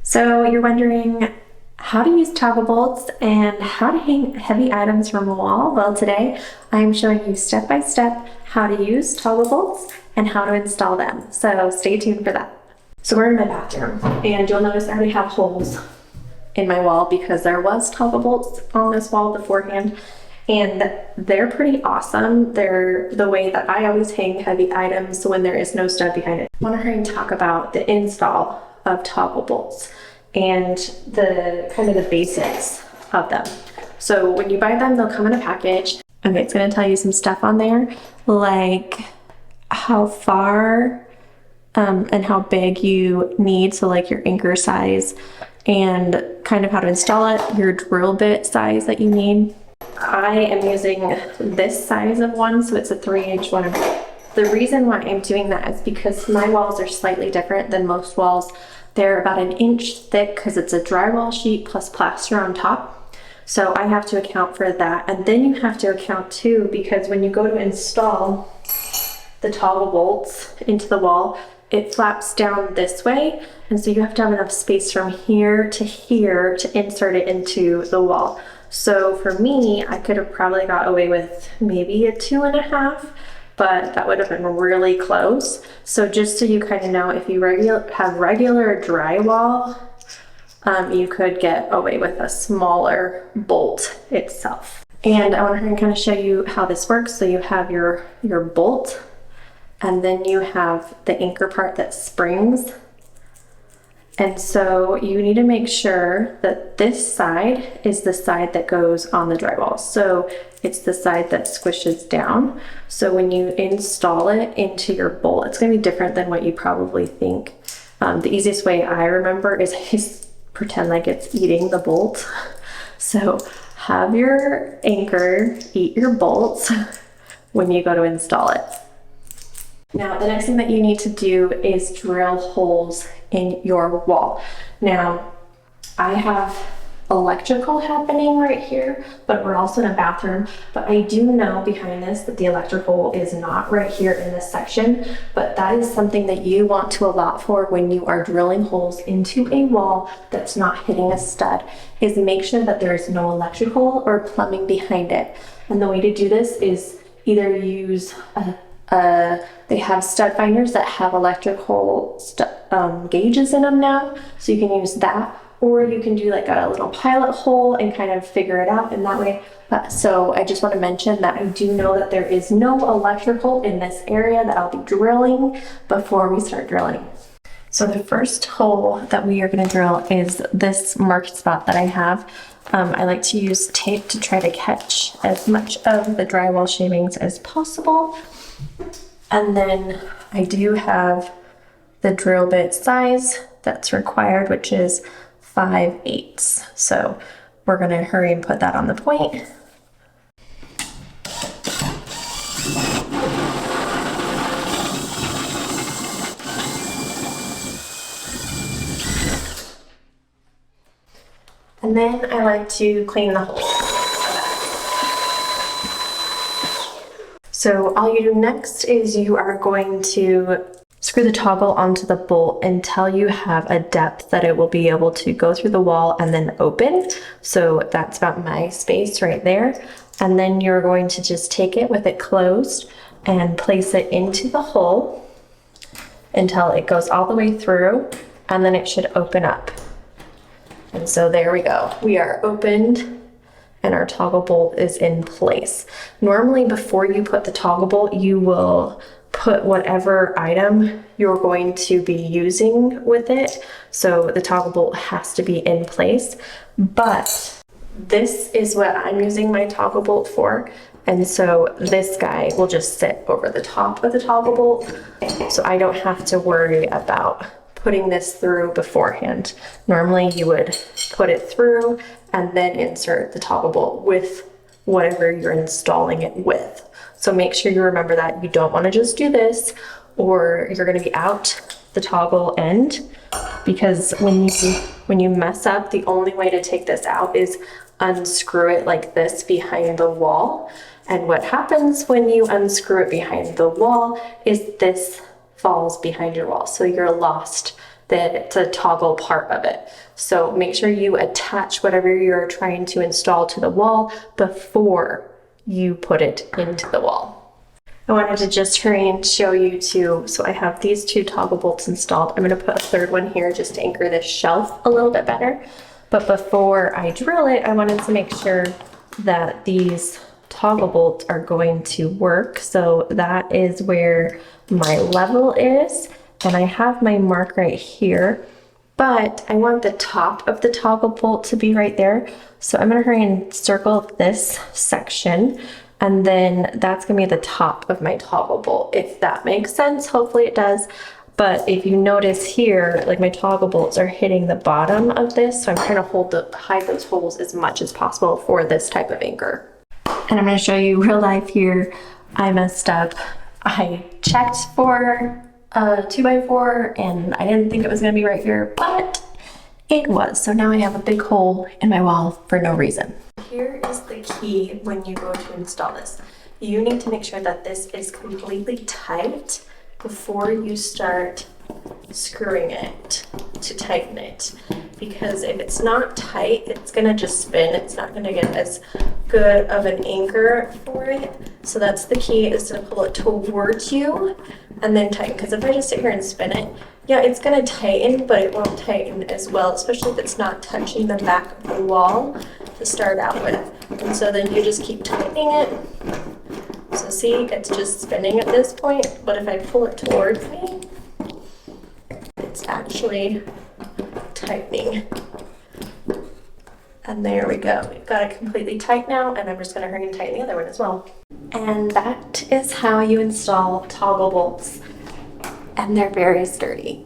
So you're wondering how to use toggle bolts and how to hang heavy items from a wall. Well, today I'm showing you step by step how to use toggle bolts and how to install them. So stay tuned for that. So we're in my bathroom and you'll notice I already have holes in my wall because there was toggle bolts on this wall beforehand, and they're pretty awesome. They're the way that I always hang heavy items when there is no stud behind it. I want to hurry and talk about the install of toggle bolts and the kind of the basics of them. So when you buy them, they'll come in a package. Okay, it's going to tell you some stuff on there, like how far and how big you need, so like your anchor size and kind of how to install it, your drill bit size that you need. I am using this size of one, so it's a 3-inch one. The reason why I'm doing that is because my walls are slightly different than most walls. They're about 1 inch thick because it's a drywall sheet plus plaster on top. So I have to account for that. And then you have to account too, because when you go to install the toggle bolts into the wall, it flaps down this way. And so you have to have enough space from here to insert it into the wall. So for me, I could have probably got away with maybe a 2.5, but that would have been really close. So just so you kind of know, if you have regular drywall, you could get away with a smaller bolt itself. And I want to kind of show you how this works. So you have your bolt, and then you have the anchor part that springs. And so you need to make sure that this side is the side that goes on the drywall. So it's the side that squishes down. So when you install it into your bolt, it's going to be different than what you probably think. The easiest way I remember is pretend like it's eating the bolt. So have your anchor eat your bolts when you go to install it. Now, the next thing that you need to do is drill holes in your wall. Now, I have electrical happening right here, but we're also in a bathroom. But I do know behind this that the electrical is not right here in this section, but that is something that you want to allot for when you are drilling holes into a wall that's not hitting a stud, is make sure that there is no electrical or plumbing behind it. And the way to do this is either use they have stud finders that have electrical gauges in them now, so you can use that, or you can do like a little pilot hole and kind of figure it out in that way. So I just want to mention that I do know that there is no electrical in this area that I'll be drilling before we start drilling. So the first hole that we are going to drill is this marked spot that I have. I like to use tape to try to catch as much of the drywall shavings as possible. And then I do have the drill bit size that's required, which is 5/8. So we're going to hurry and put that on the point. And then I like to clean the hole. So all you do next is you are going to screw the toggle onto the bolt until you have a depth that it will be able to go through the wall and then open. So that's about my space right there. And then you're going to just take it with it closed and place it into the hole until it goes all the way through, and then it should open up. And so there we go. We are opened and our toggle bolt is in place. Normally, before you put the toggle bolt, you will put whatever item you're going to be using with it. So the toggle bolt has to be in place, but this is what I'm using my toggle bolt for. And so this guy will just sit over the top of the toggle bolt. So I don't have to worry about putting this through beforehand. Normally you would put it through and then insert the toggle bolt with whatever you're installing it with. So make sure you remember that you don't want to just do this, or you're going to be out the toggle end, because when you mess up, the only way to take this out is unscrew it like this behind the wall. And what happens when you unscrew it behind the wall is this falls behind your wall. So you're lost the toggle part of it. So make sure you attach whatever you're trying to install to the wall before you put it into the wall. I wanted to just hurry and show you too. So I have these 2 toggle bolts installed. I'm going to put a 3rd one here just to anchor this shelf a little bit better. But before I drill it, I wanted to make sure that these toggle bolts are going to work. So that is where my level is. And I have my mark right here, but I want the top of the toggle bolt to be right there. So I'm going to hurry and circle this section. And then that's gonna be the top of my toggle bolt, if that makes sense. Hopefully it does. But if you notice here, like my toggle bolts are hitting the bottom of this. So I'm trying to hide those holes as much as possible for this type of anchor. And I'm gonna show you real life here. I messed up. I checked for a 2x4 and I didn't think it was gonna be right here, but it was. So now I have a big hole in my wall for no reason. Here is the key when you go to install this. You need to make sure that this is completely tight before you start screwing it to tighten it. Because if it's not tight, it's gonna just spin. It's not gonna get as good of an anchor for it. So that's the key, is to pull it towards you and then tighten. Because if I just sit here and spin it, yeah, it's gonna tighten, but it won't tighten as well, especially if it's not touching the back of the wall to start out with. And so then you just keep tightening it. So see, it's just spinning at this point, but if I pull it towards me, it's actually tightening. And there we go. We've got it completely tight now, and I'm just gonna hurry and tighten the other one as well. And that is how you install toggle bolts. And they're very sturdy.